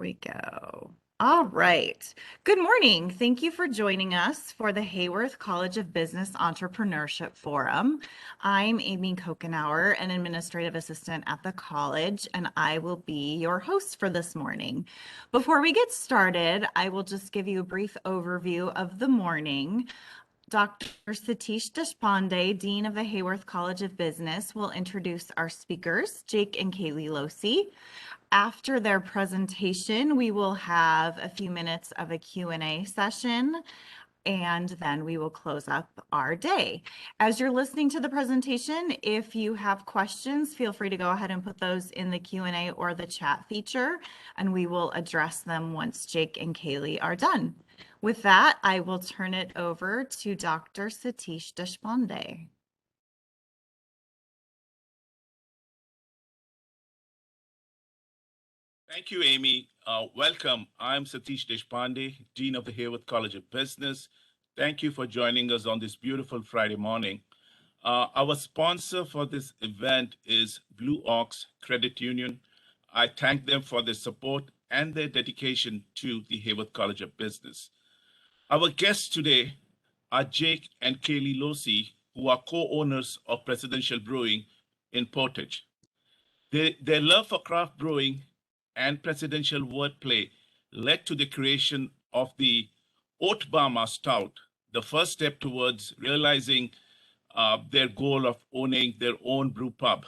we go. All right. Good morning. Thank you for joining us for the Hayworth College of Business Entrepreneurship Forum. I'm Amy Kokenauer, an administrative assistant at the college, and I will be your host for this morning. Before we get started, I will just give you a brief overview of the morning. Dr. Satish Deshpande, Dean of the Hayworth College of Business, will introduce our speakers, Jake and Kayleigh Lohse. After their presentation, we will have a few minutes of a Q&A session, and then we will close up our day. As you're listening to the presentation, if you have questions, feel free to go ahead and put those in the Q&A or the chat feature, and we will address them once Jake and Kayleigh are done. With that, I will turn it over to Dr. Satish Deshpande. Thank you, Amy. Welcome. I'm Satish Deshpande, Dean of the Hayworth College of Business. Thank you for joining us on this beautiful Friday morning. Our sponsor for this event is Blue Ox Credit Union. I thank them for their support and their dedication to the Hayworth College of Business. Our guests today are Jake and Kayleigh Lohse, who are co-owners of Presidential Brewing in Portage. Their love for craft brewing and presidential wordplay led to the creation of the Oatbama Stout, the first step towards realizing their goal of owning their own brew pub.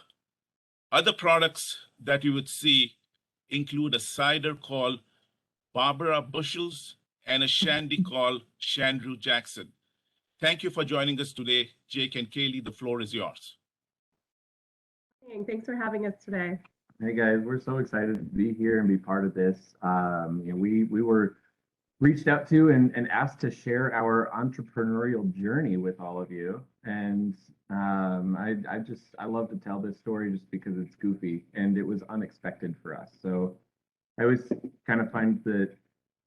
Other products that you would see include a cider called Barbara Bushels and a shandy called Shandrew Jackson. Thank you for joining us today, Jake and Kayleigh. The floor is yours. Thanks for having us today. Hey guys, we're so excited to be here and be part of this. We were reached out to and asked to share our entrepreneurial journey with all of you. And I love to tell this story just because it's goofy and it was unexpected for us. So I always kind of find that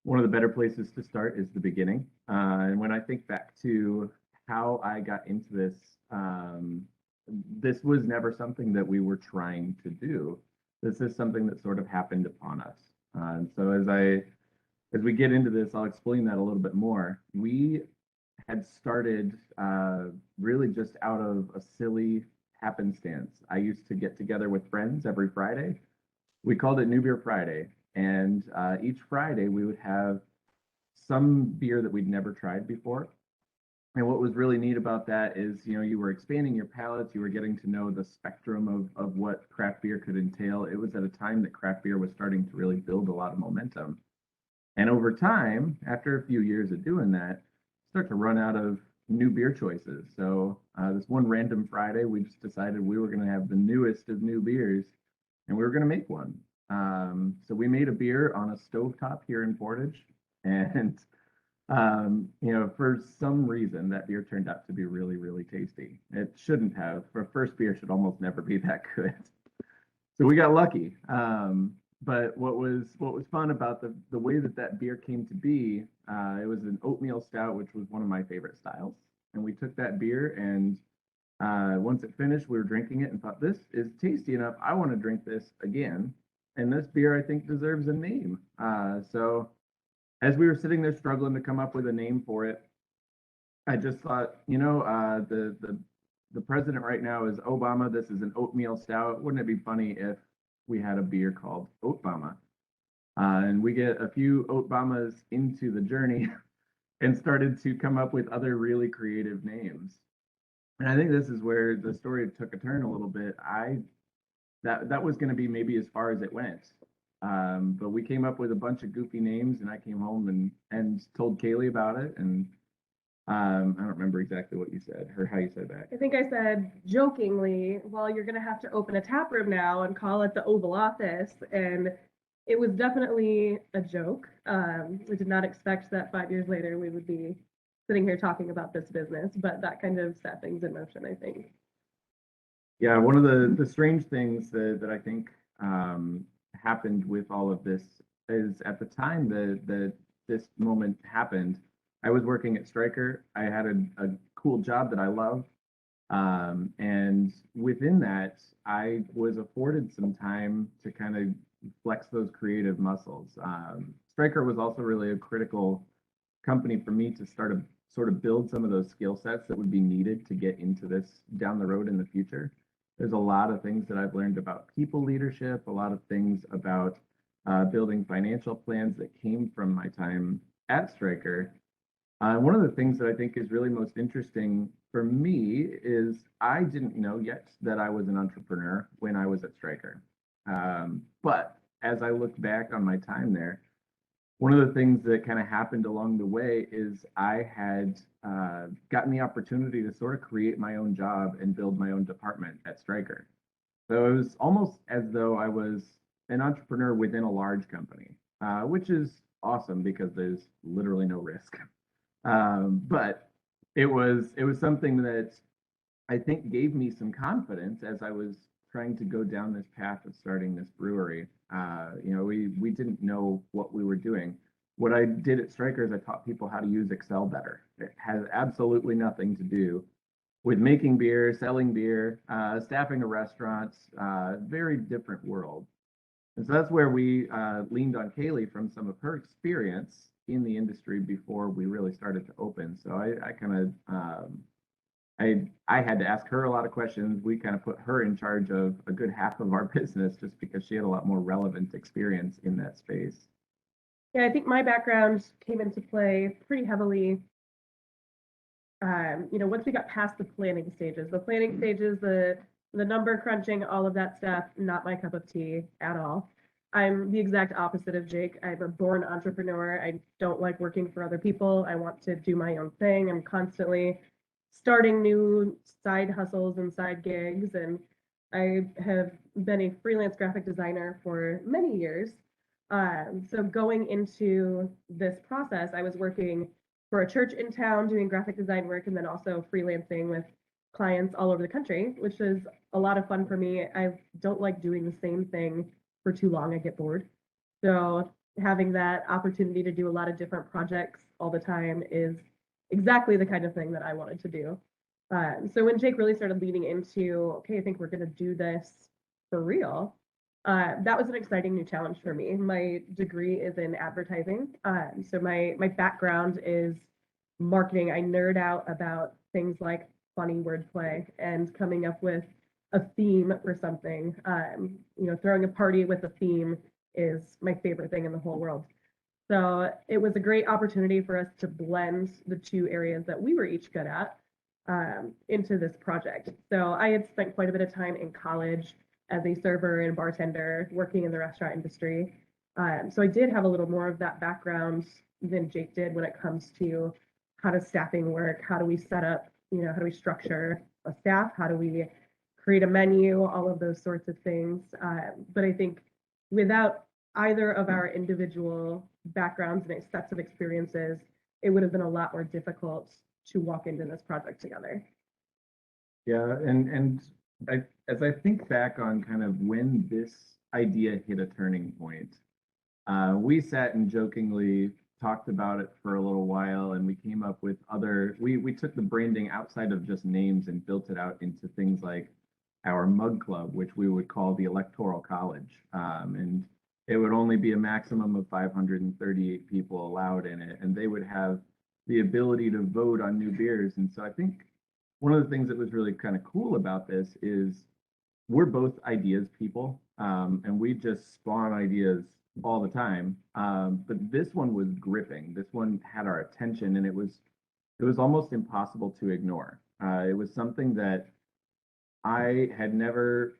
one of the better places to start is the beginning. And when I think back to how I got into this, this was never something that we were trying to do. This is something that sort of happened upon us. And so as we get into this, I'll explain that a little bit more. We had started really just out of a silly happenstance. I used to get together with friends every Friday. We called it New Beer Friday. And each Friday we would have some beer that we'd never tried before. And what was really neat about that is, you were expanding your palates, you were getting to know the spectrum of what craft beer could entail. It was at a time that craft beer was starting to really build a lot of momentum. And over time, after a few years of doing that, start to run out of new beer choices. So this one random Friday, we just decided we were going to have the newest of new beers, and we were going to make one. So we made a beer on a stovetop here in Portage, and for some reason, that beer turned out to be really, really tasty. It shouldn't have. For first beer should almost never be that good. So we got lucky. But what was fun about the way that beer came to be, it was an oatmeal stout, which was one of my favorite styles. And we took that beer, and once it finished, we were drinking it and thought, this is tasty enough. I want to drink this again. And this beer, I think, deserves a name. So as we were sitting there struggling to come up with a name for it, I just thought, the president right now is Obama. This is an oatmeal stout. Wouldn't it be funny if we had a beer called Oatbama? And we get a few Oatbamas into the journey and started to come up with other really creative names. And I think this is where the story took a turn a little bit. That was going to be maybe as far as it went. But we came up with a bunch of goofy names, and I came home and told Kayleigh about it. And I don't remember exactly what you said or how you said that. I think I said jokingly, well, you're going to have to open a tap room now and call it the Oval Office. And it was definitely a joke. We did not expect that 5 years later we would be sitting here talking about this business, but that kind of set things in motion, I think. Yeah, one of the strange things that I think happened with all of this is at the time that this moment happened, I was working at Stryker. I had a cool job that I loved, And within that, I was afforded some time to kind of flex those creative muscles. Stryker was also really a critical company for me to start to sort of build some of those skill sets that would be needed to get into this down the road in the future. There's a lot of things that I've learned about people leadership, a lot of things about building financial plans that came from my time at Stryker. One of the things that I think is really most interesting for me is I didn't know yet that I was an entrepreneur when I was at Stryker. But as I look back on my time there, one of the things that kind of happened along the way is I had gotten the opportunity to sort of create my own job and build my own department at Stryker. So it was almost as though I was an entrepreneur within a large company, which is awesome because there's literally no risk. But it was something that I think gave me some confidence as I was trying to go down this path of starting this brewery. We didn't know what we were doing. What I did at Stryker is I taught people how to use Excel better. It has absolutely nothing to do with making beer, selling beer, staffing a restaurant, very different world. And so that's where we leaned on Kayleigh from some of her experience in the industry before we really started to open. So I kind of I had to ask her a lot of questions. We kind of put her in charge of a good half of our business just because she had a lot more relevant experience in that space. Yeah, I think my background came into play pretty heavily. Once we got past the planning stages, the number crunching, all of that stuff, not my cup of tea at all. I'm the exact opposite of Jake. I'm a born entrepreneur. I don't like working for other people. I want to do my own thing. I'm constantly starting new side hustles and side gigs, and I have been a freelance graphic designer for many years. So going into this process, I was working for a church in town doing graphic design work and then also freelancing with clients all over the country, which is a lot of fun for me. I don't like doing the same thing for too long. I get bored. So having that opportunity to do a lot of different projects all the time is exactly the kind of thing that I wanted to do. So when Jake really started leaning into, okay, I think we're going to do this for real, that was an exciting new challenge for me. My degree is in advertising. So my background is marketing. I nerd out about things like funny wordplay and coming up with a theme for something. Throwing a party with a theme is my favorite thing in the whole world. So it was a great opportunity for us to blend the two areas that we were each good at into this project. So I had spent quite a bit of time in college as a server and bartender working in the restaurant industry. So I did have a little more of that background than Jake did when it comes to how does staffing work, how do we set up, how do we structure a staff, how do we create a menu, all of those sorts of things. But I think without either of our individual backgrounds and sets of experiences, it would have been a lot more difficult to walk into this project together. Yeah, and as I think back on kind of when this idea hit a turning point, we sat and jokingly talked about it for a little while, and we came up with we took the branding outside of just names and built it out into things like our mug club, which we would call the Electoral College. And it would only be a maximum of 538 people allowed in it, and they would have the ability to vote on new beers. And so I think one of the things that was really kind of cool about this is we're both ideas people, and we just spawn ideas all the time. But this one was gripping. This one had our attention, and it was almost impossible to ignore. It was something that I'd never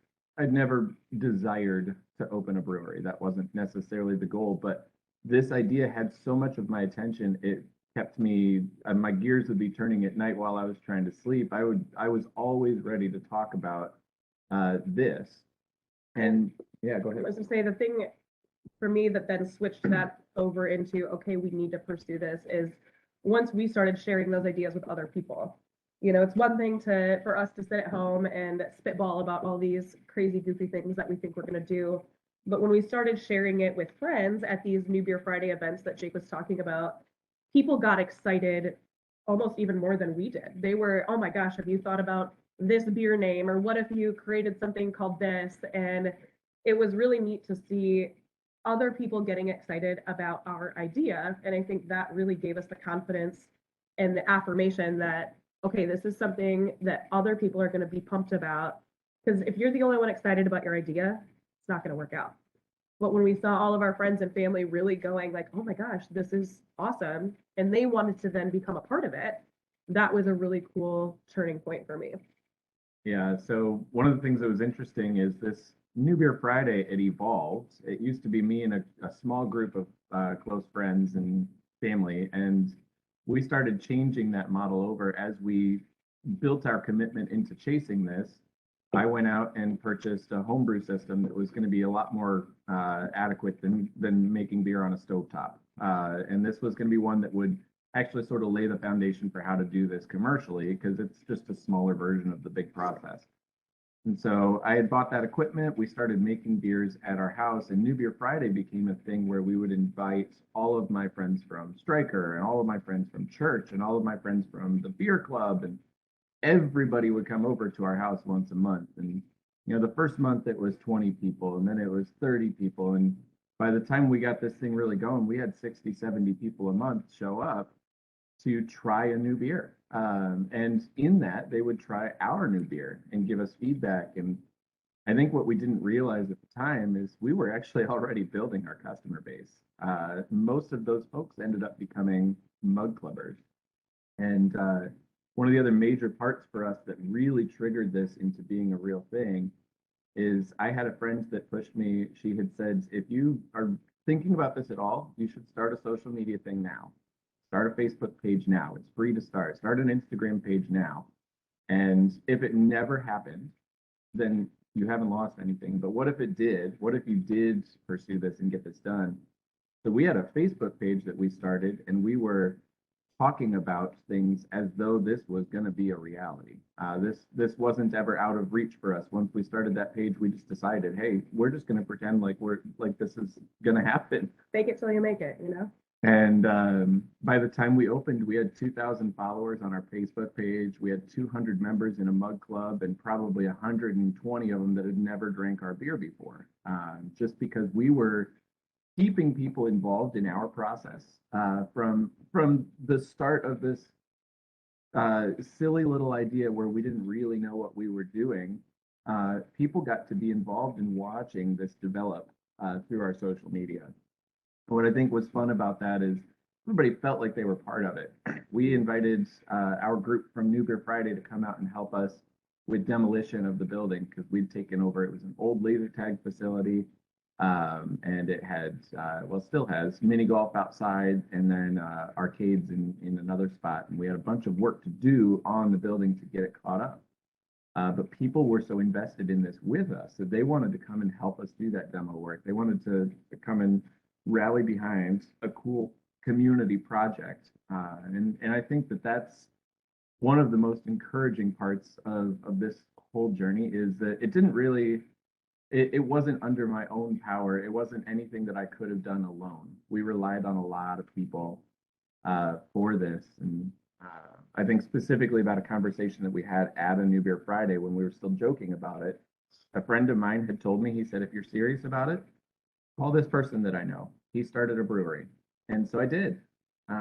desired to open a brewery. That wasn't necessarily the goal, but this idea had so much of my attention. It kept me, my gears would be turning at night while I was trying to sleep. I was always ready to talk about this. And yeah, go ahead. I was going to say the thing for me that then switched that over into, okay, we need to pursue this is once we started sharing those ideas with other people. It's one thing for us to sit at home and spitball about all these crazy, goofy things that we think we're going to do. But when we started sharing it with friends at these New Beer Friday events that Jake was talking about, people got excited almost even more than we did. They were, oh my gosh, have you thought about this beer name, or what if you created something called this? And it was really neat to see other people getting excited about our idea. And I think that really gave us the confidence and the affirmation that, okay, this is something that other people are going to be pumped about. Because if you're the only one excited about your idea, it's not going to work out. But when we saw all of our friends and family really going like, oh my gosh, this is awesome, and they wanted to then become a part of it, that was a really cool turning point for me. Yeah, so one of the things that was interesting is this New Beer Friday, it evolved. It used to be me and a small group of close friends and family, and we started changing that model over as we built our commitment into chasing this. I went out and purchased a homebrew system that was going to be a lot more adequate than making beer on a stovetop. And this was going to be one that would actually sort of lay the foundation for how to do this commercially, because it's just a smaller version of the big process. And so I had bought that equipment. We started making beers at our house, and New Beer Friday became a thing where we would invite all of my friends from Stryker and all of my friends from church and all of my friends from the beer club, and everybody would come over to our house once a month. And the first month it was 20 people, and then it was 30 people, and by the time we got this thing really going, we had 60, 70 people a month show up to try a new beer. And in that, they would try our new beer and give us feedback. And I think what we didn't realize at the time is we were actually already building our customer base. Most of those folks ended up becoming mug clubbers. And one of the other major parts for us that really triggered this into being a real thing is I had a friend that pushed me. She had said, if you are thinking about this at all, you should start a social media thing now. Start a Facebook page now. It's free to start. Start an Instagram page now. And if it never happened, then you haven't lost anything. But what if it did? What if you did pursue this and get this done? So we had a Facebook page that we started, and we were talking about things as though this was going to be a reality. This wasn't ever out of reach for us. Once we started that page, we just decided, hey, we're just going to pretend like this is going to happen. Fake it till you make it, And by the time we opened, we had 2,000 followers on our Facebook page. We had 200 members in a mug club, and probably 120 of them that had never drank our beer before, just because we were keeping people involved in our process from the start of this silly little idea where we didn't really know what we were doing. People got to be involved in watching this develop through our social media. What I think was fun about that is everybody felt like they were part of it. We invited our group from New Beer Friday to come out and help us with demolition of the building, because we'd taken over. It was an old laser tag facility, and it had, still has mini golf outside, and then arcades in another spot. And we had a bunch of work to do on the building to get it caught up. But people were so invested in this with us that they wanted to come and help us do that demo work. They wanted to come and rally behind a cool community project. And I think that that's one of the most encouraging parts of this whole journey, is that it didn't really, it wasn't under my own power. It wasn't anything that I could have done alone. We relied on a lot of people for this. And I think specifically about a conversation that we had at a New Beer Friday when we were still joking about it. A friend of mine had told me, he said, if you're serious about it, call this person that I know. He started a brewery. And so I did.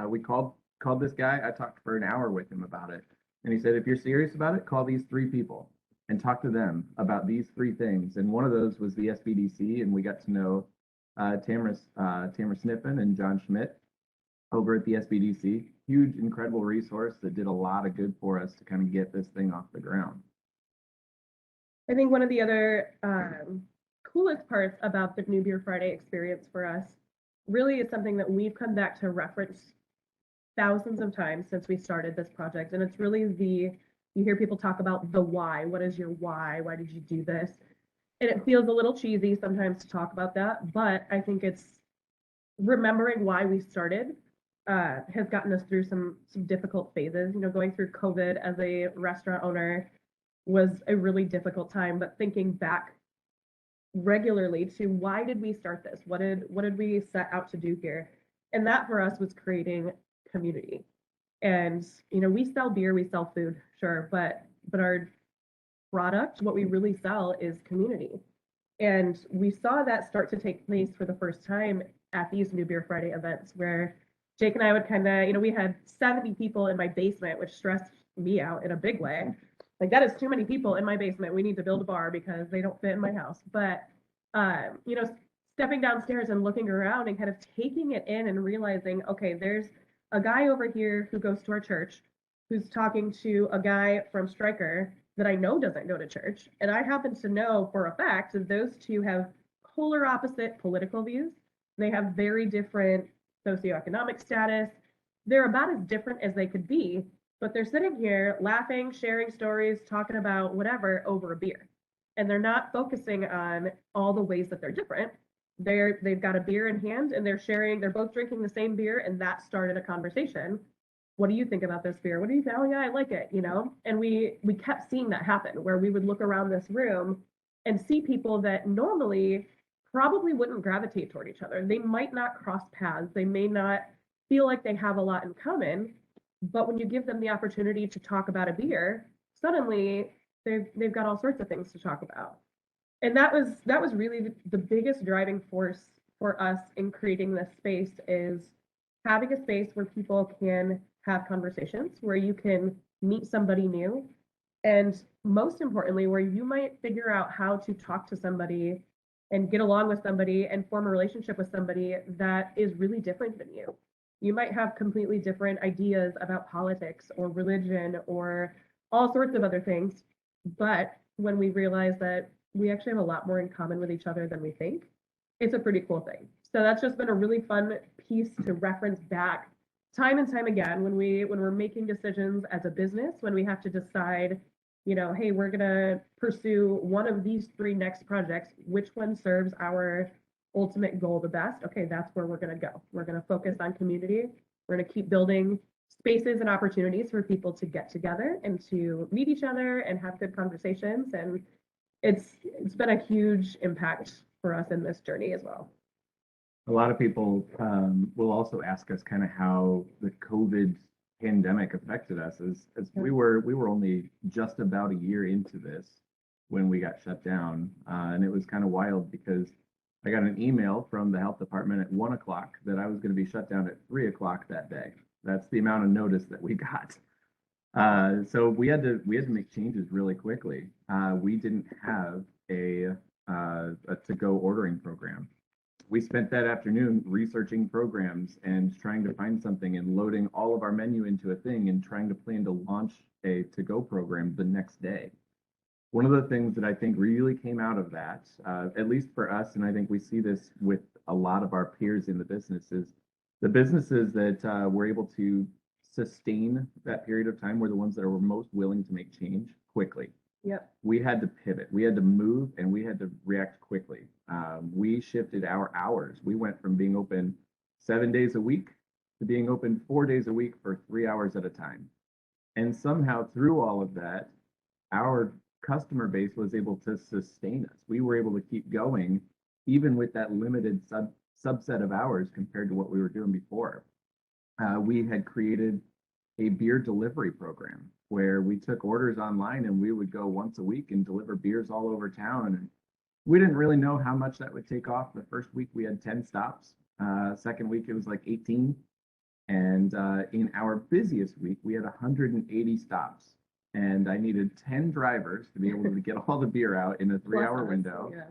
We called this guy. I talked for an hour with him about it. And he said, if you're serious about it, call these 3 people and talk to them about these 3 things. And one of those was the SBDC. And we got to know Tamara Sniffen and John Schmidt over at the SBDC. Huge, incredible resource that did a lot of good for us to kind of get this thing off the ground. I think one of the other coolest parts about the New Beer Friday experience for us really is something that we've come back to reference thousands of times since we started this project. And it's really you hear people talk about the why. What is your why? Why did you do this? And it feels a little cheesy sometimes to talk about that, but I think it's remembering why we started has gotten us through some difficult phases. Going through COVID as a restaurant owner was a really difficult time, but thinking back regularly to why did we start this? What did we set out to do here? And that for us was creating community. And we sell beer, we sell food, sure, but our product, what we really sell is community. And we saw that start to take place for the first time at these New Beer Friday events where Jake and I would kind of, we had 70 people in my basement, which stressed me out in a big way. Like, that is too many people in my basement. We need to build a bar because they don't fit in my house. But, stepping downstairs and looking around and kind of taking it in and realizing, okay, there's a guy over here who goes to our church who's talking to a guy from Stryker that I know doesn't go to church. And I happen to know for a fact that those two have polar opposite political views. They have very different socioeconomic status. They're about as different as they could be, but they're sitting here laughing, sharing stories, talking about whatever over a beer. And they're not focusing on all the ways that they're different. They've got a beer in hand and they're both drinking the same beer, and that started a conversation. What do you think about this beer? What do you think? Oh yeah, I like it, And we kept seeing that happen where we would look around this room and see people that normally probably wouldn't gravitate toward each other. They might not cross paths. They may not feel like they have a lot in common, but when you give them the opportunity to talk about a beer, suddenly they've got all sorts of things to talk about. And that was really the biggest driving force for us in creating this space, is having a space where people can have conversations, where you can meet somebody new, and most importantly, where you might figure out how to talk to somebody and get along with somebody and form a relationship with somebody that is really different than you. You might have completely different ideas about politics or religion or all sorts of other things, but when we realize that we actually have a lot more in common with each other than we think, it's a pretty cool thing. So that's just been a really fun piece to reference back time and time again when we're making decisions as a business, when we have to decide, hey, we're gonna pursue one of these 3 next projects. Which one serves our ultimate goal the best? Okay, that's where we're gonna go. We're gonna focus on community. We're gonna keep building spaces and opportunities for people to get together and to meet each other and have good conversations. And it's been a huge impact for us in this journey as well. A lot of people will also ask us kind of how the COVID pandemic affected us, as we were only just about a year into this when we got shut down, and it was kind of wild because I got an email from the health department at 1 o'clock that I was going to be shut down at 3 o'clock that day. That's the amount of notice that we got. So we had to make changes really quickly. We didn't have a to-go ordering program. We spent that afternoon researching programs and trying to find something and loading all of our menu into a thing and trying to plan to launch a to-go program the next day. One of the things that I think really came out of that, at least for us, and I think we see this with a lot of our peers in the business, is the businesses that were able to sustain that period of time were the ones that were most willing to make change quickly. Yep. We had to pivot, we had to move, and we had to react quickly. We shifted our hours. We went from being open 7 days a week to being open 4 days a week for 3 hours at a time. And somehow through all of that, our customer base was able to sustain us. We were able to keep going even with that limited subset of hours compared to what we were doing before. We had created a beer delivery program where we took orders online and we would go once a week and deliver beers all over town. And we didn't really know how much that would take off. The first week we had 10 stops. Second week it was like 18. And in our busiest week, we had 180 stops. And I needed 10 drivers to be able to get all the beer out in a 3-hour window. Yeah.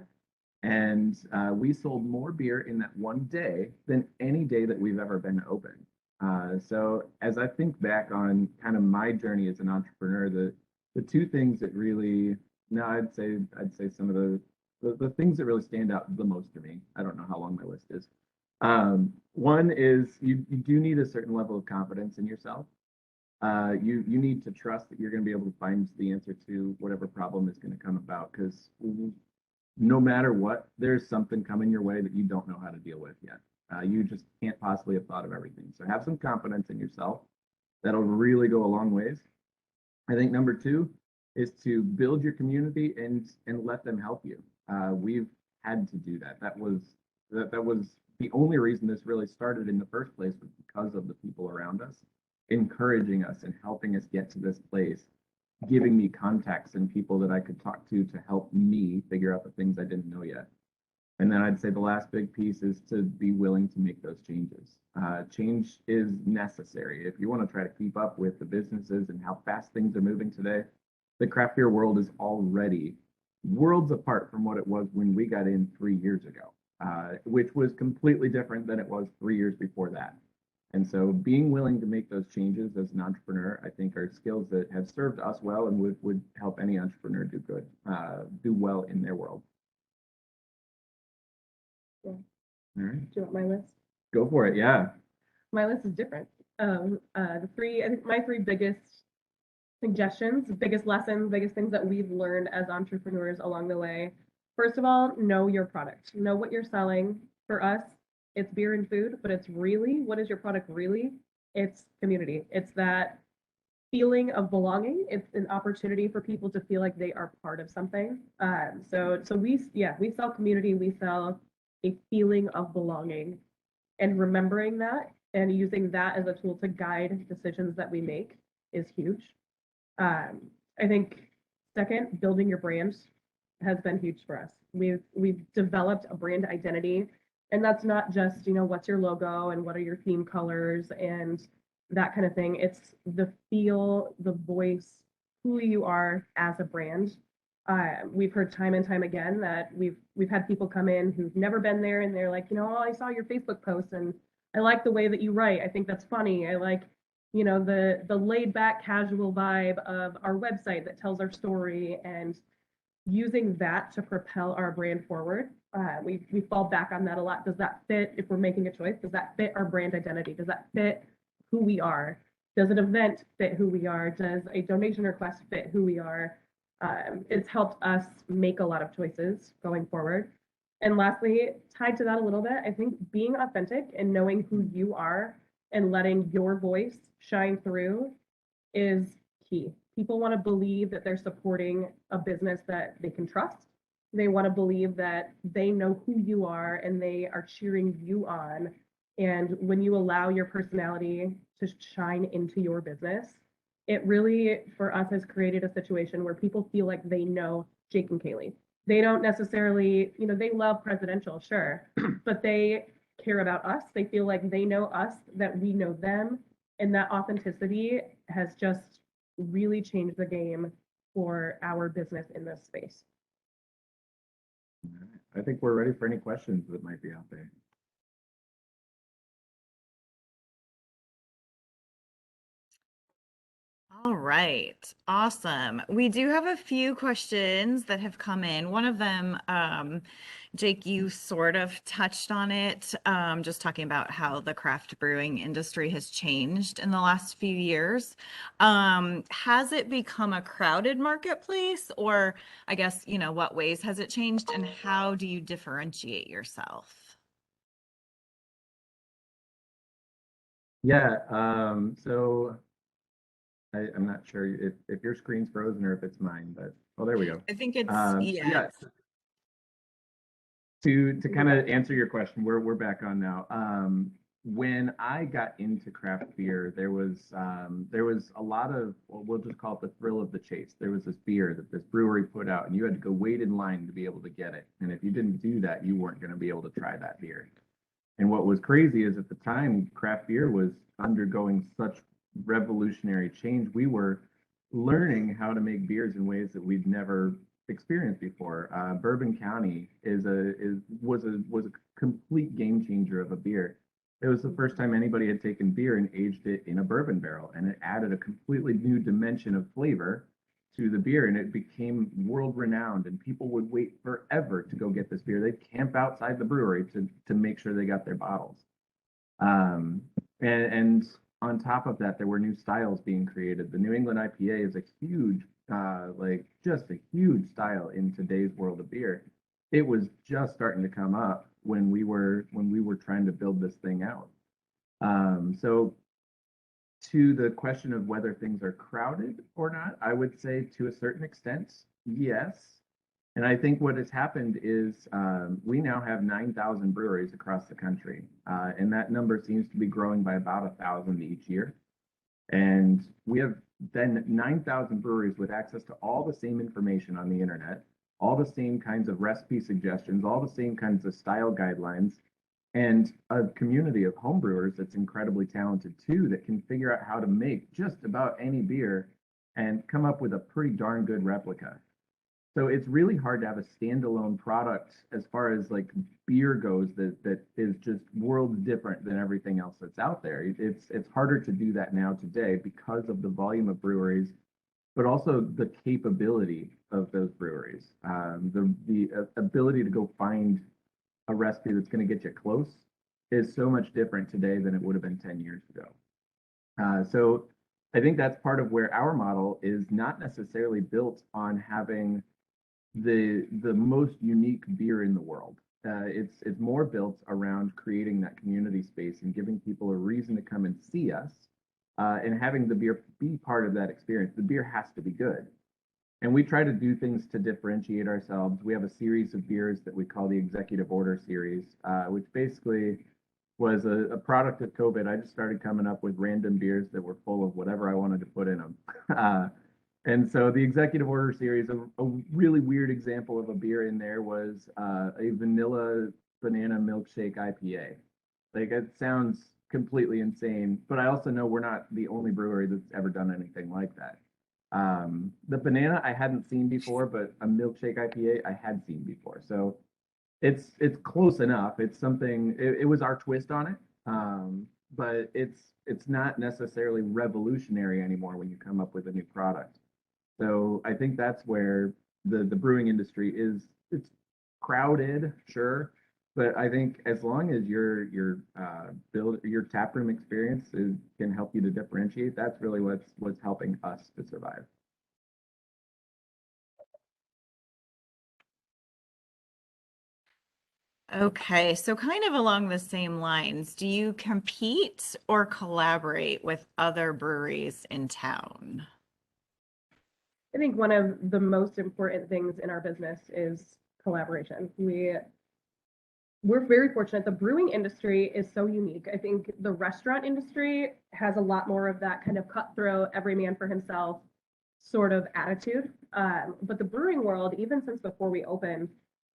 And we sold more beer in that one day than any day that we've ever been open. So as I think back on kind of my journey as an entrepreneur, the 2 things that really, no, I'd say some of the things that really stand out the most to me. I don't know how long my list is. One is you do need a certain level of confidence in yourself. You need to trust that you're going to be able to find the answer to whatever problem is going to come about, because no matter what, there's something coming your way that you don't know how to deal with yet. You just can't possibly have thought of everything. So have some confidence in yourself. That'll really go a long ways. I think number 2 is to build your community and let them help you. We've had to do that. That was the only reason this really started in the first place, was because of the people around us encouraging us and helping us get to this place. giving me contacts and people that I could talk to help me figure out the things I didn't know yet. And then I'd say the last big piece is to be willing to make those changes. Change is necessary. If you want to try to keep up with the businesses and how fast things are moving today, the craft beer world is already worlds apart from what it was when we got in 3 years ago, which was completely different than it was 3 years before that. And so being willing to make those changes as an entrepreneur, I think are skills that have served us well and would help any entrepreneur do good, do well in their world. Yeah. All right. Do you want my list? Go for it. Yeah. My list is different. I think my three biggest suggestions, biggest lessons, biggest things that we've learned as entrepreneurs along the way. First of all, know your product. Know what you're selling. For us, it's beer and food, but it's really, what is your product really? It's community. It's that feeling of belonging. It's an opportunity for people to feel like they are part of something. So we sell community. We sell a feeling of belonging, and remembering that and using that as a tool to guide decisions that we make is huge. I think second, building your brand has been huge for us. We've developed a brand identity, and that's not just, what's your logo and what are your theme colors and that kind of thing. It's the feel, the voice, who you are as a brand. We've heard time and time again that we've had people come in who've never been there, and they're like, I saw your Facebook post and I like the way that you write. I think that's funny. I like, the laid back casual vibe of our website that tells our story, and using that to propel our brand forward. We fall back on that a lot. Does that fit, if we're making a choice, does that fit our brand identity? Does that fit who we are? Does an event fit who we are? Does a donation request fit who we are? It's helped us make a lot of choices going forward. And lastly, tied to that a little bit, I think being authentic and knowing who you are and letting your voice shine through is key. People want to believe that they're supporting a business that they can trust. They want to believe that they know who you are and they are cheering you on. And when you allow your personality to shine into your business, it really, for us, has created a situation where people feel like they know Jake and Kayleigh. They don't necessarily, they love presidential, sure, but they care about us. They feel like they know us, that we know them. And that authenticity has just really changed the game for our business in this space. I think we're ready for any questions that might be out there. All right, awesome. We do have a few questions that have come in. One of them, Jake, you sort of touched on it, just talking about how the craft brewing industry has changed in the last few years. Has it become a crowded marketplace, or I guess, what ways has it changed, and how do you differentiate yourself? Yeah, so I'm not sure if your screen's frozen or if it's mine, but there we go. I think it's, Yeah. To kind of answer your question, we're back on now. When I got into craft beer, there was a lot of, well, we'll just call it the thrill of the chase. There was this beer that this brewery put out, and you had to go wait in line to be able to get it. And if you didn't do that, you weren't going to be able to try that beer. And what was crazy is at the time, craft beer was undergoing such revolutionary change. We were learning how to make beers in ways that we'd never experienced before. Bourbon County was a complete game changer of a beer. It was the first time anybody had taken beer and aged it in a bourbon barrel, and it added a completely new dimension of flavor to the beer, and it became world renowned, and people would wait forever to go get this beer. They'd camp outside the brewery to make sure they got their bottles. And on top of that, there were new styles being created. The New England IPA is a huge, just a huge style in today's world of beer. It was just starting to come up when we were trying to build this thing out. So to the question of whether things are crowded or not, I would say to a certain extent, yes. And I think what has happened is we now have 9,000 breweries across the country, and that number seems to be growing by about 1,000 each year. And we have then 9,000 breweries with access to all the same information on the internet, all the same kinds of recipe suggestions, all the same kinds of style guidelines, and a community of homebrewers that's incredibly talented too, that can figure out how to make just about any beer and come up with a pretty darn good replica. So it's really hard to have a standalone product as far as like beer goes that is just worlds different than everything else that's out there. It's harder to do that now today because of the volume of breweries, but also the capability of those breweries. The ability to go find a recipe that's going to get you close is so much different today than it would have been 10 years ago. So I think that's part of where our model is not necessarily built on having the most unique beer in the world. It's more built around creating that community space and giving people a reason to come and see us, and having the beer be part of that experience. The beer has to be good. And we try to do things to differentiate ourselves. We have a series of beers that we call the Executive Order series, which basically was a product of COVID. I just started coming up with random beers that were full of whatever I wanted to put in them. And so the Executive Order series, a really weird example of a beer in there was a vanilla banana milkshake IPA. Like, it sounds completely insane, but I also know we're not the only brewery that's ever done anything like that. The banana I hadn't seen before, but a milkshake IPA I had seen before. So it's close enough. It's something. It was our twist on it, but it's not necessarily revolutionary anymore when you come up with a new product. So I think that's where the brewing industry is. It's crowded, sure, but I think as long as your taproom experience can help you to differentiate, that's really what's helping us to survive. Okay, so kind of along the same lines, do you compete or collaborate with other breweries in town? I think one of the most important things in our business is collaboration. We're very fortunate. The brewing industry is so unique. I think the restaurant industry has a lot more of that kind of cutthroat, every man for himself sort of attitude. But the brewing world, even since before we opened,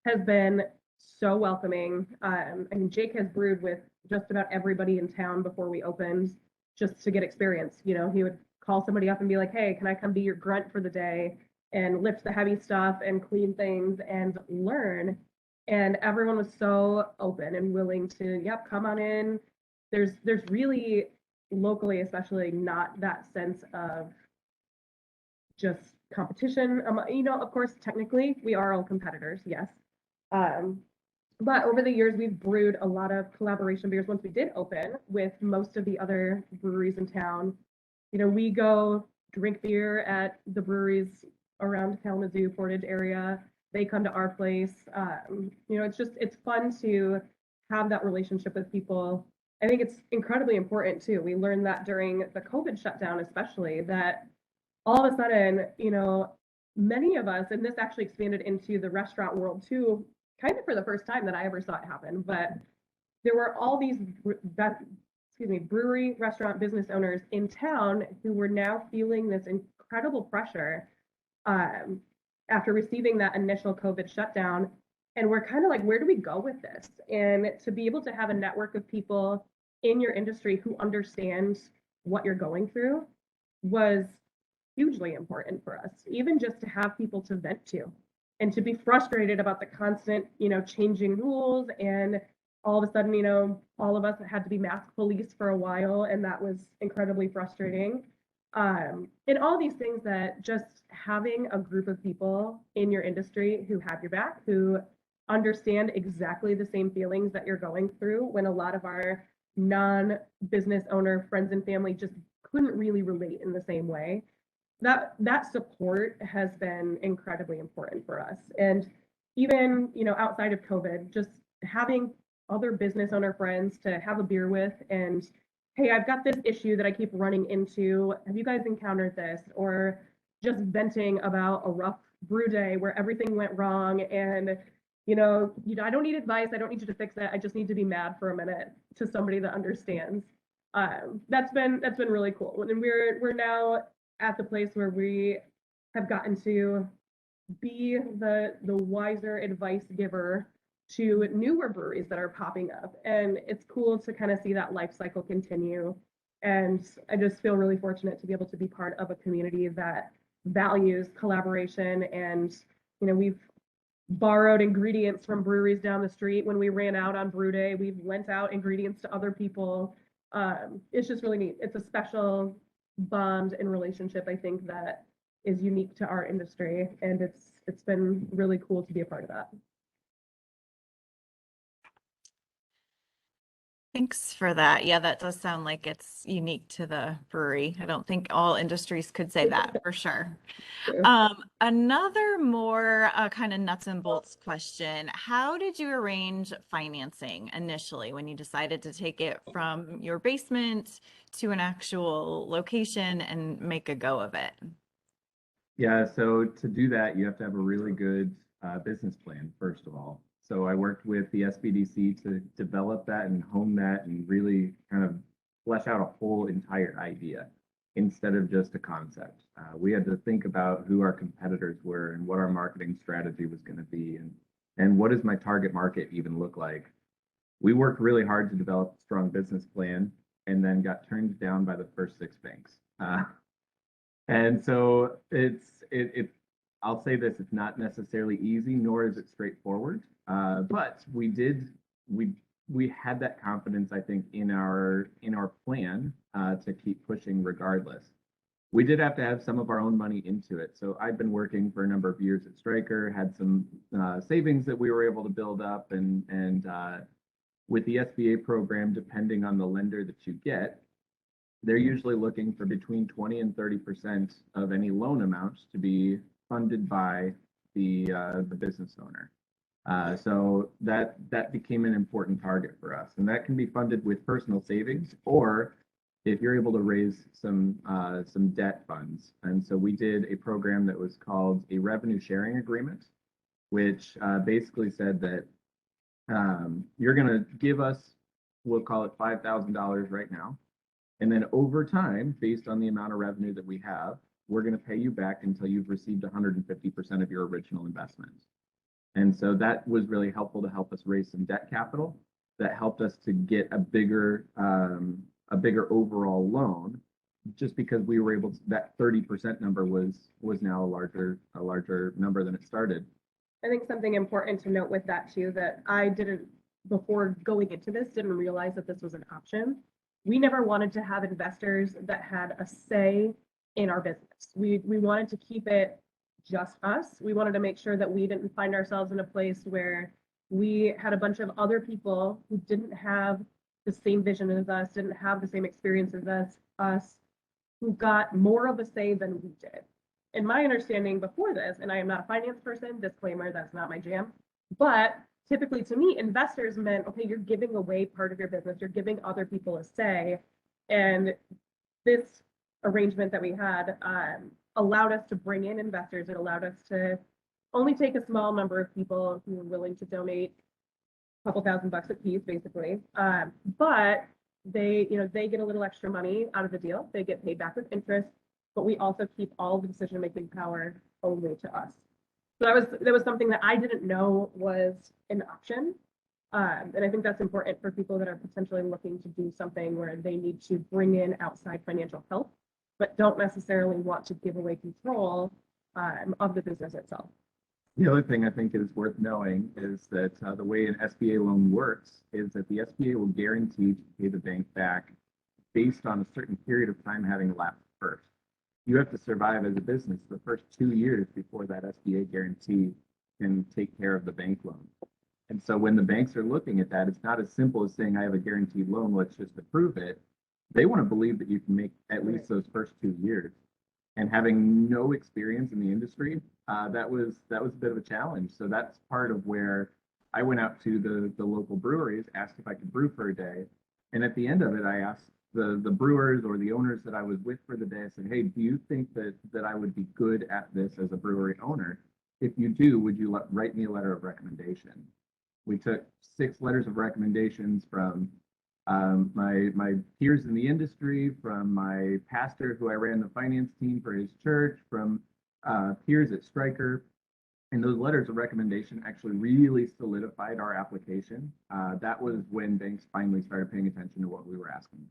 has been so welcoming. I mean, Jake has brewed with just about everybody in town before we opened, just to get experience. You know, he would call somebody up and be like, hey, can I come be your grunt for the day and lift the heavy stuff and clean things and learn? And everyone was so open and willing to, yep, come on in. There's really, locally especially, not that sense of just competition. You know, of course, technically we are all competitors, yes. But over the years, we've brewed a lot of collaboration beers once we did open with most of the other breweries in town. You know, we go drink beer at the breweries around Kalamazoo, Portage area. They come to our place. You know, it's fun to have that relationship with people. I think it's incredibly important too. We learned that during the COVID shutdown, especially, that all of a sudden, you know, many of us, and this actually expanded into the restaurant world too, kind of for the first time that I ever saw it happen, but there were all these brewery, restaurant business owners in town who were now feeling this incredible pressure after receiving that initial COVID shutdown. And we're kind of like, where do we go with this? And to be able to have a network of people in your industry who understand what you're going through was hugely important for us, even just to have people to vent to and to be frustrated about the constant, you know, changing rules. And all of a sudden, you know, all of us had to be mask police for a while, and that was incredibly frustrating. And all these things, that just having a group of people in your industry who have your back, who understand exactly the same feelings that you're going through, when a lot of our non-business owner friends and family just couldn't really relate in the same way. That support has been incredibly important for us. And even, you know, outside of COVID, just having other business owner friends to have a beer with and, hey, I've got this issue that I keep running into. Have you guys encountered this? Or just venting about a rough brew day where everything went wrong, and you know, I don't need advice. I don't need you to fix it. I just need to be mad for a minute, to somebody that understands. That's been really cool. And we're now at the place where we have gotten to be the wiser advice giver to newer breweries that are popping up. And it's cool to kind of see that life cycle continue. And I just feel really fortunate to be able to be part of a community that values collaboration. And, we've borrowed ingredients from breweries down the street. When we ran out on brew day, we've lent out ingredients to other people. It's just really neat. It's a special bond and relationship, I think, that is unique to our industry. And it's been really cool to be a part of that. Thanks for that. Yeah, that does sound like it's unique to the brewery. I don't think all industries could say that for sure. Another more kind of nuts and bolts question. How did you arrange financing initially when you decided to take it from your basement to an actual location and make a go of it? Yeah, so to do that, you have to have a really good business plan, first of all. So I worked with the SBDC to develop that and hone that and really kind of flesh out a whole entire idea instead of just a concept. We had to think about who our competitors were and what our marketing strategy was going to be and what does my target market even look like. We worked really hard to develop a strong business plan and then got turned down by the first 6 banks. And so I'll say this, it's not necessarily easy, nor is it straightforward. But we had that confidence, I think, in our plan to keep pushing regardless. We did have to have some of our own money into it. So I've been working for a number of years at Stryker, had some savings that we were able to build up, and with the SBA program, depending on the lender that you get, they're usually looking for between 20 and 30% of any loan amount to be funded by the business owner. So that became an important target for us, and that can be funded with personal savings, or if you're able to raise some debt funds. And so we did a program that was called a revenue sharing agreement, which basically said that you're going to give us, we'll call it $5,000 right now. And then over time, based on the amount of revenue that we have, we're going to pay you back until you've received 150% of your original investment. And so that was really helpful to help us raise some debt capital that helped us to get a bigger overall loan, just because we were able to, that 30% number was now a larger number than it started. I think something important to note with that too, that I didn't, before going into this, didn't realize that this was an option. We never wanted to have investors that had a say in our business. We wanted to keep it just us. We wanted to make sure that we didn't find ourselves in a place where we had a bunch of other people who didn't have the same vision as us, didn't have the same experiences as us, who got more of a say than we did. In my understanding before this, and I am not a finance person, disclaimer, that's not my jam, but typically to me, investors meant, okay, you're giving away part of your business, you're giving other people a say. And this arrangement that we had allowed us to bring in investors. It allowed us to only take a small number of people who were willing to donate a couple $1,000 a piece, basically. But they get a little extra money out of the deal. They get paid back with interest, but we also keep all the decision-making power only to us. So that was something that I didn't know was an option. And I think that's important for people that are potentially looking to do something where they need to bring in outside financial help, but don't necessarily want to give away control of the business itself. The other thing I think is worth knowing is that the way an SBA loan works is that the SBA will guarantee to pay the bank back based on a certain period of time having elapsed first. You have to survive as a business the first 2 years before that SBA guarantee can take care of the bank loan. And so when the banks are looking at that, it's not as simple as saying, I have a guaranteed loan, let's just approve it. They want to believe that you can make at least those first 2 years. And having no experience in the industry, that was a bit of a challenge. So that's part of where I went out to the local breweries, asked if I could brew for a day. And at the end of it, I asked the brewers or the owners that I was with for the day, I said, hey, do you think that I would be good at this as a brewery owner? If you do, would you write me a letter of recommendation? We took 6 letters of recommendations from My peers in the industry, from my pastor who I ran the finance team for his church, from peers at Stryker. And those letters of recommendation actually really solidified our application. That was when banks finally started paying attention to what we were asking.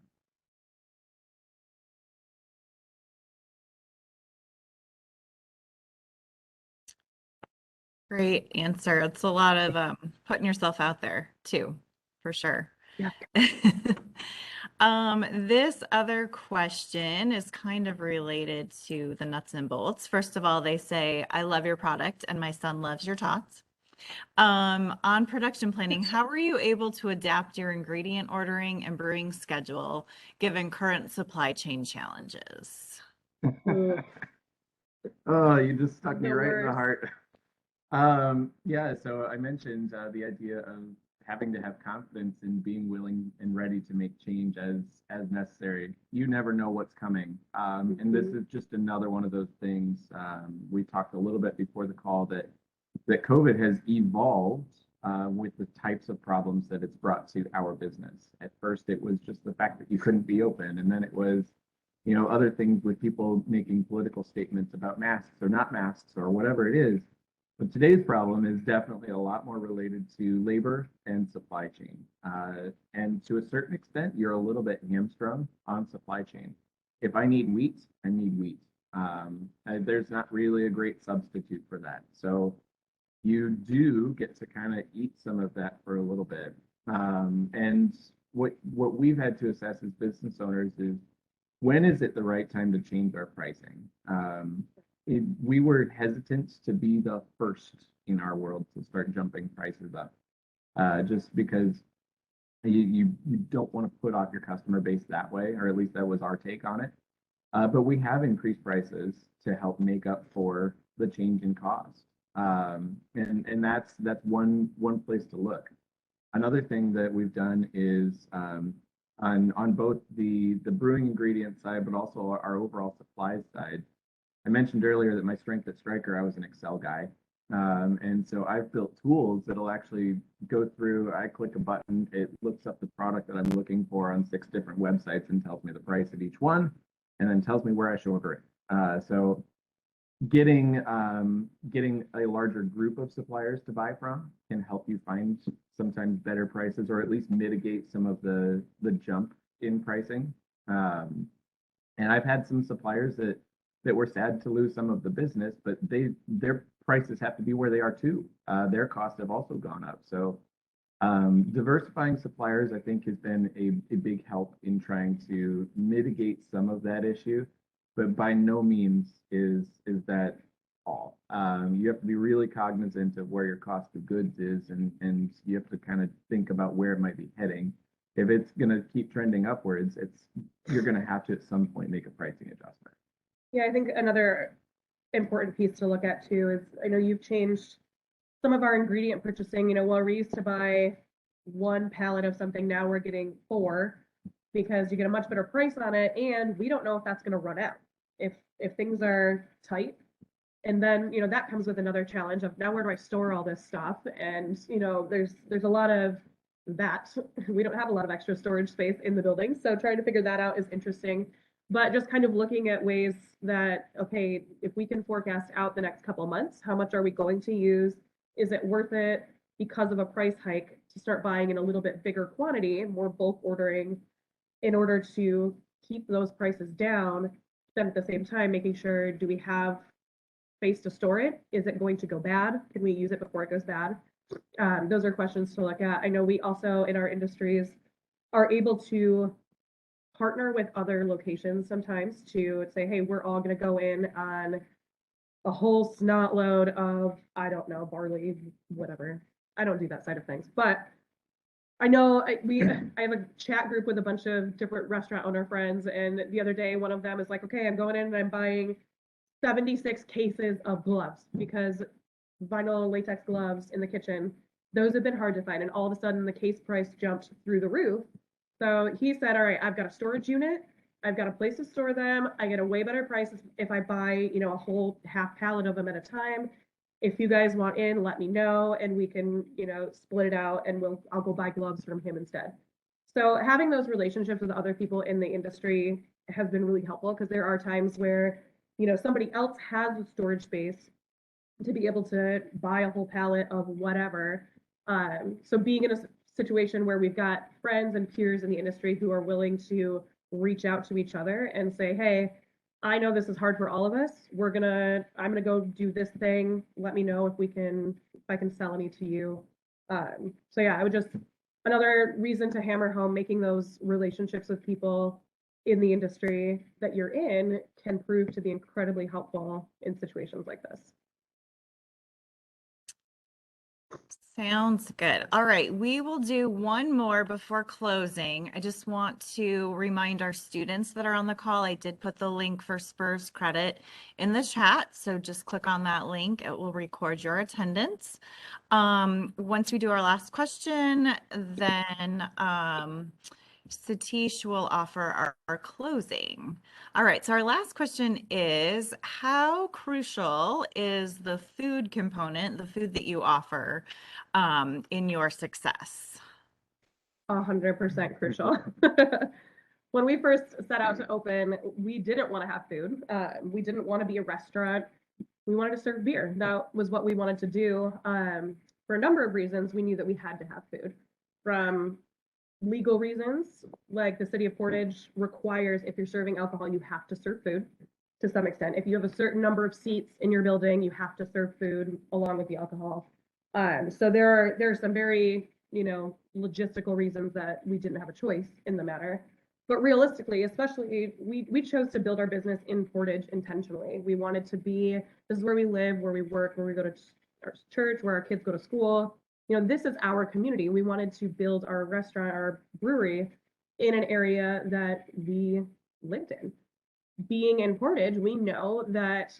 Great answer. It's a lot of putting yourself out there too, for sure. Yeah. This other question is kind of related to the nuts and bolts. First of all, they say, I love your product and my son loves your tots. On production planning, how were you able to adapt your ingredient ordering and brewing schedule given current supply chain challenges? Oh, you just stuck me The right in the worst. heart. Yeah, so I mentioned the idea of having to have confidence in being willing and ready to make change as necessary. You never know what's coming. And this is just another one of those things. We talked a little bit before the call that COVID has evolved with the types of problems that it's brought to our business. At first, it was just the fact that you couldn't be open, and then it was, other things with people making political statements about masks or not masks or whatever it is. But today's problem is definitely a lot more related to labor and supply chain. And to a certain extent, you're a little bit hamstrung on supply chain. If I need wheat, I need wheat. There's not really a great substitute for that. So you do get to kind of eat some of that for a little bit. And what we've had to assess as business owners is, when is it the right time to change our pricing? We were hesitant to be the first in our world to start jumping prices up, just because you don't want to put off your customer base that way, or at least that was our take on it. But we have increased prices to help make up for the change in cost. And that's one place to look. Another thing that we've done is on both the brewing ingredient side, but also our overall supplies side. I mentioned earlier that my strength at Stryker, I was an Excel guy. And so I've built tools that'll actually go through, I click a button, it looks up the product that I'm looking for on 6 different websites and tells me the price of each one, and then tells me where I should order it. So getting a larger group of suppliers to buy from can help you find sometimes better prices, or at least mitigate some of the jump in pricing. And I've had some suppliers that were sad to lose some of the business, but their prices have to be where they are too. Their costs have also gone up. So diversifying suppliers, I think, has been a big help in trying to mitigate some of that issue, but by no means is that all. You have to be really cognizant of where your cost of goods is, and you have to kind of think about where it might be heading. If it's going to keep trending upwards, you're going to have to at some point make a pricing adjustment. Yeah, I think another important piece to look at too is, I know you've changed some of our ingredient purchasing. While we used to buy 1 pallet of something, now we're getting 4 because you get a much better price on it, and we don't know if that's going to run out. If things are tight, and then that comes with another challenge of, now where do I store all this stuff? And there's a lot of that. We don't have a lot of extra storage space in the building, so trying to figure that out is interesting. But just kind of looking at ways that, okay, if we can forecast out the next couple of months, how much are we going to use? Is it worth it because of a price hike to start buying in a little bit bigger quantity, more bulk ordering, in order to keep those prices down? Then at the same time, making sure, do we have space to store it? Is it going to go bad? Can we use it before it goes bad? Those are questions to look at. I know we also, in our industries, are able to partner with other locations sometimes to say, hey, we're all going to go in on a whole snot load of, I don't know, barley, whatever. I don't do that side of things, but I know I have a chat group with a bunch of different restaurant owner friends, and the other day one of them is like, okay, I'm going in and I'm buying 76 cases of gloves, because vinyl latex gloves in the kitchen, those have been hard to find, and all of a sudden the case price jumped through the roof. So he said, all right, I've got a storage unit, I've got a place to store them, I get a way better price if I buy a whole half pallet of them at a time. If you guys want in, let me know, and we can split it out, and I'll go buy gloves from him instead. So having those relationships with other people in the industry has been really helpful, because there are times where, somebody else has the storage space to be able to buy a whole pallet of whatever. So being in a situation where we've got friends and peers in the industry who are willing to reach out to each other and say, hey, I know this is hard for all of us. I'm gonna go do this thing. Let me know if I can sell any to you. So yeah, I would just, another reason to hammer home, making those relationships with people in the industry that you're in can prove to be incredibly helpful in situations like this. Sounds good. All right, we will do one more before closing. I just want to remind our students that are on the call, I did put the link for Spurs credit in the chat. So just click on that link. It will record your attendance. Once we do our last question, then Satish will offer our closing. All right, so our last question is, how crucial is the food component, the food that you offer, in your success? 100% crucial. When we first set out to open, we didn't want to have food. We didn't want to be a restaurant. We wanted to serve beer. That was what we wanted to do. For a number of reasons, we knew that we had to have food. From legal reasons, like the city of Portage requires, if you're serving alcohol, you have to serve food to some extent. If you have a certain number of seats in your building, you have to serve food along with the alcohol. So there are some very, logistical reasons that we didn't have a choice in the matter. But realistically, especially, we chose to build our business in Portage intentionally. We wanted to be, this is where we live, where we work, where we go to our church, where our kids go to school. This is our community. We wanted to build our restaurant, our brewery, in an area that we lived in. Being in Portage, we know that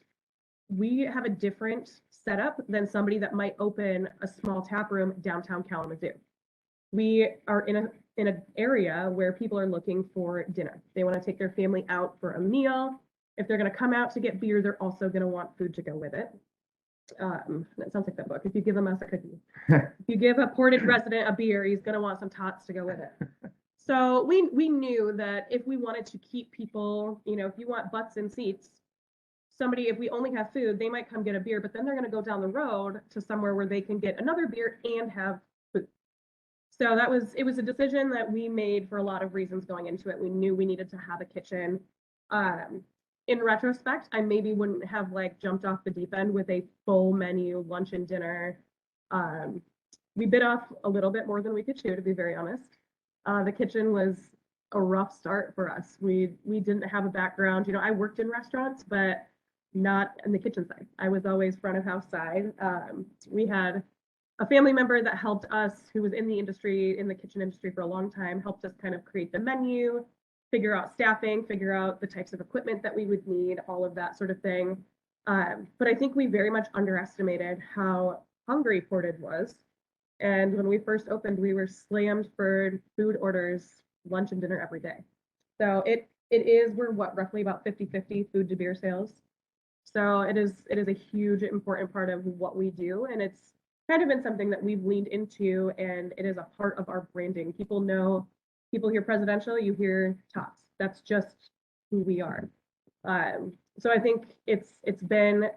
we have a different setup than somebody that might open a small tap room downtown Kalamazoo. We are in an area where people are looking for dinner. They want to take their family out for a meal. If they're going to come out to get beer, they're also going to want food to go with it. That sounds like that book. If you give a mouse a cookie, if you give a Portage resident a beer, he's going to want some tots to go with it. So we knew that if we wanted to keep people, if you want butts in seats, if we only have food, they might come get a beer, but then they're going to go down the road to somewhere where they can get another beer and have food. So it was a decision that we made for a lot of reasons going into it. We knew we needed to have a kitchen. In retrospect, I maybe wouldn't have jumped off the deep end with a full menu, lunch and dinner. We bit off a little bit more than we could chew, to be very honest. The kitchen was a rough start for us. We didn't have a background. I worked in restaurants, but not in the kitchen side. I was always front of house side. We had a family member that helped us, who was in the industry, in the kitchen industry for a long time, helped us kind of create the menu, figure out staffing, figure out the types of equipment that we would need, all of that sort of thing. But I think we very much underestimated how hungry Portage was. And when we first opened, we were slammed for food orders, lunch and dinner every day. So we're roughly about 50-50 food to beer sales. So it is a huge, important part of what we do. And it's kind of been something that we've leaned into, and it is a part of our branding. People hear presidential, you hear Tots. That's just who we are. So I think it's been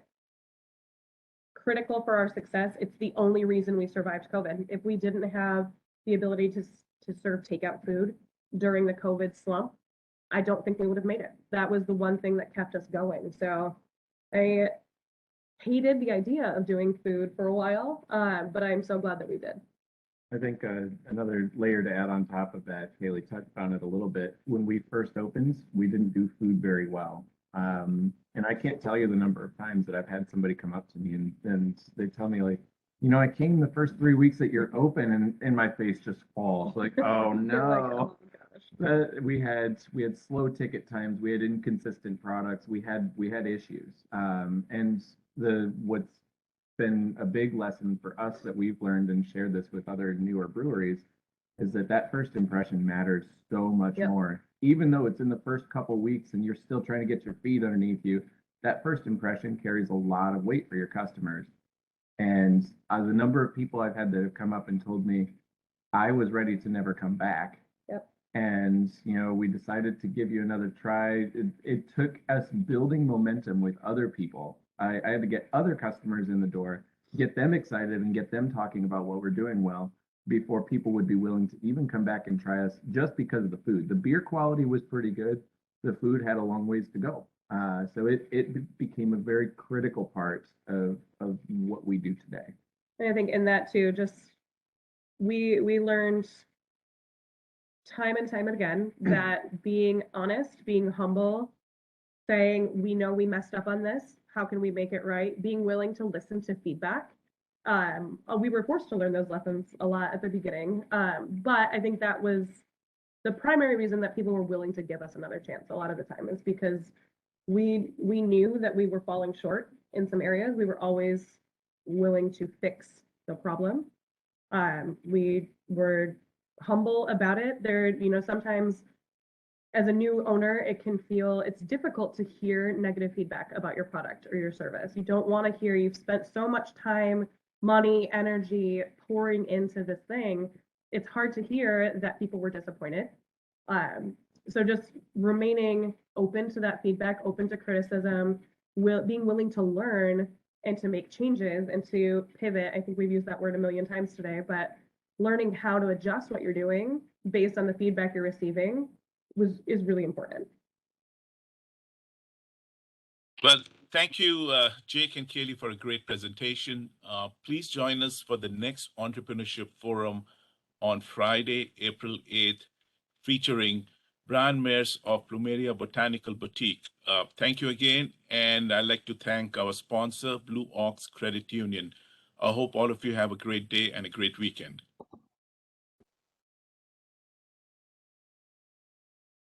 critical for our success. It's the only reason we survived COVID. If we didn't have the ability to serve takeout food during the COVID slump, I don't think we would have made it. That was the one thing that kept us going. So I hated the idea of doing food for a while, but I'm so glad that we did. I think another layer to add on top of that, Kayleigh touched on it a little bit. When we first opened, we didn't do food very well. And I can't tell you the number of times that I've had somebody come up to me and they tell me I came the first 3 weeks that you're open, and my face just falls oh no. We had slow ticket times, we had inconsistent products, we had issues. And what's been a big lesson for us that we've learned and shared this with other newer breweries is that first impression matters so much more. Even though it's in the first couple weeks and you're still trying to get your feet underneath you, that first impression carries a lot of weight for your customers. And the number of people I've had that have come up and told me I was ready to never come back and we decided to give you another try. It took us building momentum with other people. I had to get other customers in the door, get them excited, and get them talking about what we're doing well before people would be willing to even come back and try us just because of the food. The beer quality was pretty good. The food had a long ways to go. So it became a very critical part of what we do today. And I think in that too, just we learned time and time again that being honest, being humble, saying we know we messed up on this, how can we make it right, being willing to listen to feedback. We were forced to learn those lessons a lot at the beginning, but I think that was the primary reason that people were willing to give us another chance a lot of the time, is because we knew that we were falling short in some areas. We were always willing to fix the problem. We were humble about it. Sometimes as a new owner, it's difficult to hear negative feedback about your product or your service. You don't want to hear you've spent so much time, money, energy pouring into this thing. It's hard to hear that people were disappointed. So just remaining open to that feedback, open to criticism, being willing to learn and to make changes and to pivot. I think we've used that word a million times today, but learning how to adjust what you're doing based on the feedback you're receiving is really important. Well, thank you, Jake and Kayleigh, for a great presentation. Please join us for the next Entrepreneurship Forum on Friday, April 8th, featuring Brian Mears of Plumeria Botanical Boutique. Thank you again, and I'd like to thank our sponsor, Blue Ox Credit Union. I hope all of you have a great day and a great weekend.